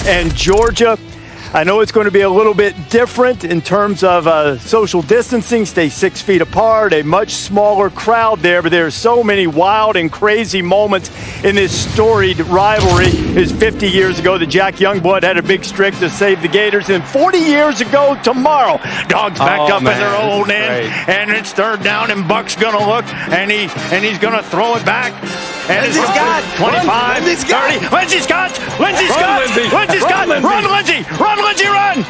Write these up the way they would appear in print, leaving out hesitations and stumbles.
and Georgia. I know it's going to be a little bit different in terms of social distancing, stay 6 feet apart, a much smaller crowd there, but there are so many wild and crazy moments in this storied rivalry. It was 50 years ago that Jack Youngblood had a big streak to save the Gators, and 40 years ago tomorrow, Dogs back up in their own end, and it's third down, and Buck's going to look, and he's going to throw it back. And Lindsey Scott, 25, 30, Lindsey Scott, Lindsey Scott, Lindsey Scott, run Lindsey, run Lindsey, run!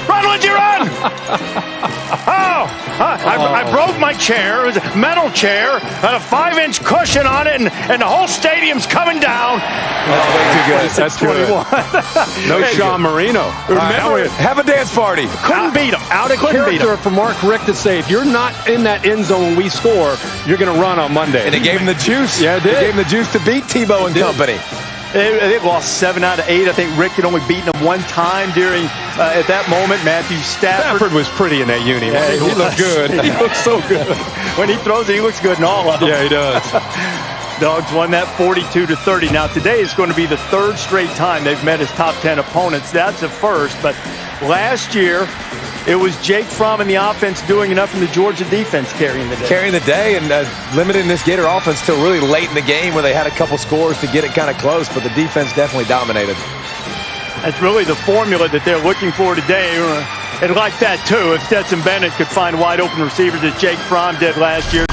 Run, Lindsey, run! I broke my chair. It was a metal chair, had a 5-inch cushion on it, and the whole stadium's coming down. That's way too good. That's 21. No Sean Marino. Remember, have a dance party. Couldn't beat him. Out of character for Mark Richt to say, if you're not in that end zone when we score, you're going to run on Monday. And it gave him the juice. Yeah, it did. It gave him the juice to beat Tebow and company. They lost 7 out of 8. I think Rick had only beaten them one time during, at that moment, Matthew Stafford. Was pretty in that uni. Yeah, he looked good. He looks so good. When he throws it, he looks good in all of them. Yeah, he does. Dogs won that 42-30. Now, today is going to be the third straight time they've met his top 10 opponents. That's a first, but last year, it was Jake Fromm in the offense doing enough in the Georgia defense carrying the day. Carrying the day and limiting this Gator offense till really late in the game where they had a couple scores to get it kind of close, but the defense definitely dominated. That's really the formula that they're looking for today. And like that, too, if Stetson Bennett could find wide open receivers as Jake Fromm did last year.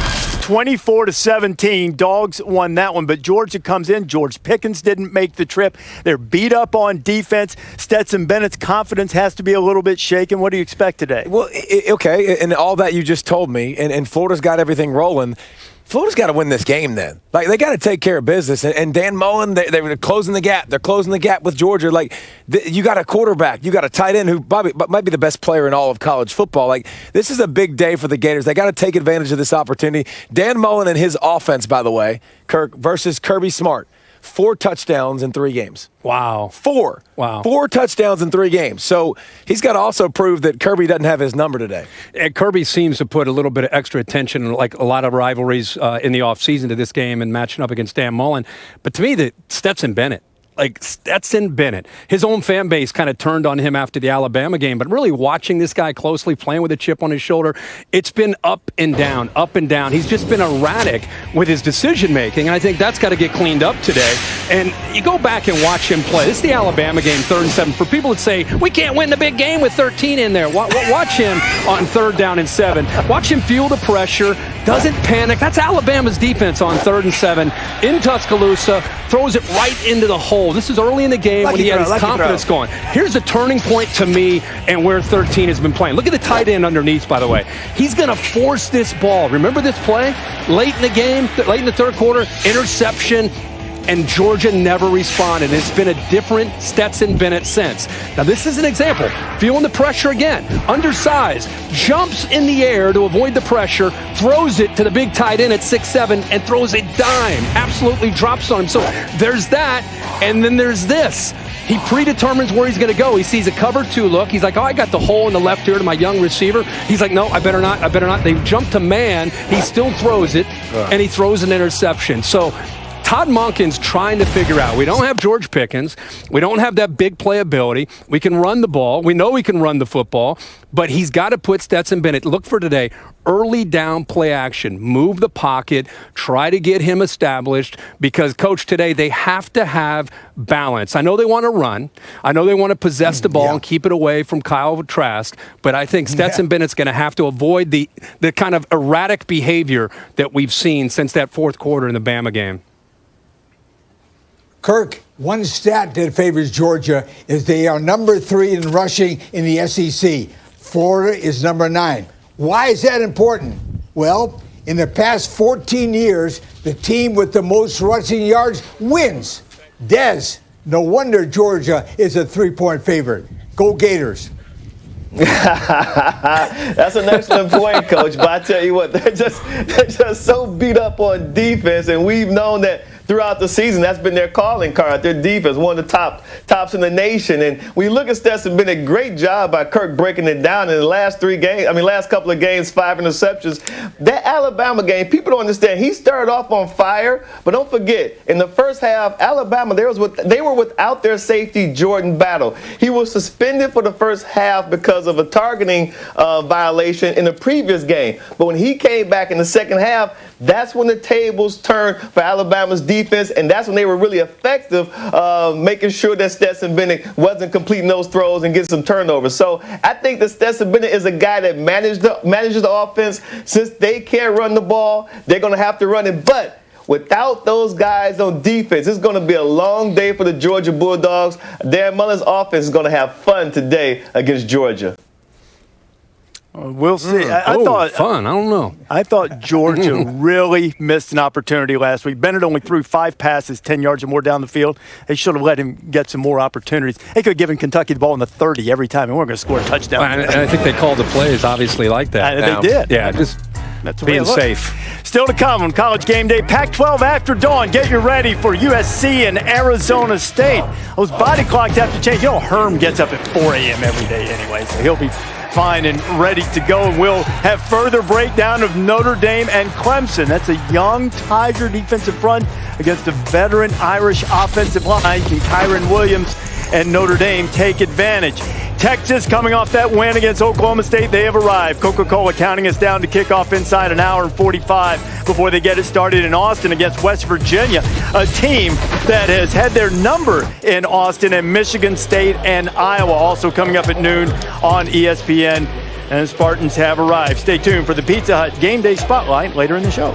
24-17, Dogs won that one, but Georgia comes in. George Pickens didn't make the trip. They're beat up on defense. Stetson Bennett's confidence has to be a little bit shaken. What do you expect today? Well, okay, and all that you just told me, and Florida's got everything rolling. Florida's got to win this game then. Like, they got to take care of business. And Dan Mullen, they're closing the gap. They're closing the gap with Georgia. Like, you got a quarterback. You got a tight end who probably might be the best player in all of college football. Like, this is a big day for the Gators. They got to take advantage of this opportunity. Dan Mullen and his offense, by the way, Kirk, versus Kirby Smart. 4 touchdowns in 3 games. Wow. 4. Wow. 4 touchdowns in 3 games. So he's got to also prove that Kirby doesn't have his number today. And Kirby seems to put a little bit of extra attention, like a lot of rivalries in the offseason to this game and matching up against Dan Mullen. But to me, the Stetson Bennett, his own fan base kind of turned on him after the Alabama game. But really watching this guy closely, playing with a chip on his shoulder, it's been up and down, up and down. He's just been erratic with his decision-making, and I think that's got to get cleaned up today. And you go back and watch him play. This is the Alabama game, 3rd and 7. For people that say, we can't win the big game with 13 in there, watch him on 3rd down and 7. Watch him feel the pressure, doesn't panic. That's Alabama's defense on 3rd and 7 in Tuscaloosa, throws it right into the hole. This is early in the game when he had his confidence going. Here's the turning point to me and where 13 has been playing. Look at the tight end underneath, by the way. He's going to force this ball. Remember this play? Late in the game, late in the 3rd quarter, interception, and Georgia never responded. It's been a different Stetson Bennett since. Now, this is an example. Feeling the pressure again. Undersized. Jumps in the air to avoid the pressure. Throws it to the big tight end at 6'7", and throws a dime. Absolutely drops on him. So there's that. And then there's this. He predetermines where he's going to go. He sees a cover 2 look. He's like, oh, I got the hole in the left ear to my young receiver. He's like, no, I better not. They jump to man. He still throws it, and he throws an interception. So Todd Monken's trying to figure out. We don't have George Pickens. We don't have that big playability. We can run the ball. We know we can run the football. But he's got to put Stetson Bennett, look for today, early down play action. Move the pocket. Try to get him established. Because, Coach, today they have to have balance. I know they want to run. I know they want to possess the ball and keep it away from Kyle Trask. But I think Stetson Bennett's going to have to avoid the kind of erratic behavior that we've seen since that 4th quarter in the Bama game. Kirk, one stat that favors Georgia is they are number 3 in rushing in the SEC. Florida is number 9. Why is that important? Well, in the past 14 years, the team with the most rushing yards wins. Dez, no wonder Georgia is a 3-point favorite. Go Gators. That's an excellent point, Coach. But I tell you what, they're just so beat up on defense, and we've known that throughout the season. That's been their calling card, their defense, one of the tops in the nation. And when you look at Stetson Bennett, great job by Kirk breaking it down in the last couple of games, 5 interceptions. That Alabama game, people don't understand. He started off on fire, but don't forget, in the first half, Alabama, they were without their safety, Jordan Battle. He was suspended for the first half because of a targeting violation in the previous game. But when he came back in the second half, that's when the tables turned for Alabama's defense, and that's when they were really effective, making sure that Stetson Bennett wasn't completing those throws and getting some turnovers. So I think that Stetson Bennett is a guy that manages the offense. Since they can't run the ball, they're going to have to run it. But without those guys on defense, it's going to be a long day for the Georgia Bulldogs. Dan Mullen's offense is going to have fun today against Georgia. We'll see. I thought fun. I don't know. I thought Georgia really missed an opportunity last week. Bennett only threw 5 passes, 10 yards or more down the field. They should have let him get some more opportunities. They could have given Kentucky the ball in the 30 every time, and we're going to score a touchdown. And I think they called the plays obviously like that. They did. Yeah, just being safe. Still to come on College Game Day. Pac-12 after dawn. Get you ready for USC and Arizona State. Those body clocks have to change. Herm gets up at 4 a.m. every day anyway, so he'll be fine and ready to go. And we'll have further breakdown of Notre Dame and Clemson. That's a young Tiger defensive front against a veteran Irish offensive line. Can Kyron Williams and Notre Dame take advantage? Texas coming off that win against Oklahoma State. They have arrived. Coca-Cola counting us down to kickoff inside an hour and 45 before they get it started in Austin against West Virginia, a team that has had their number in Austin, and Michigan State and Iowa also coming up at noon on ESPN. And the Spartans have arrived. Stay tuned for the Pizza Hut Game Day Spotlight later in the show.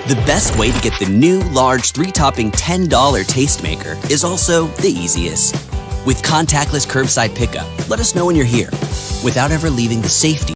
The best way to get the new, large, 3-topping $10 Tastemaker is also the easiest. With contactless curbside pickup, let us know when you're here without ever leaving the safety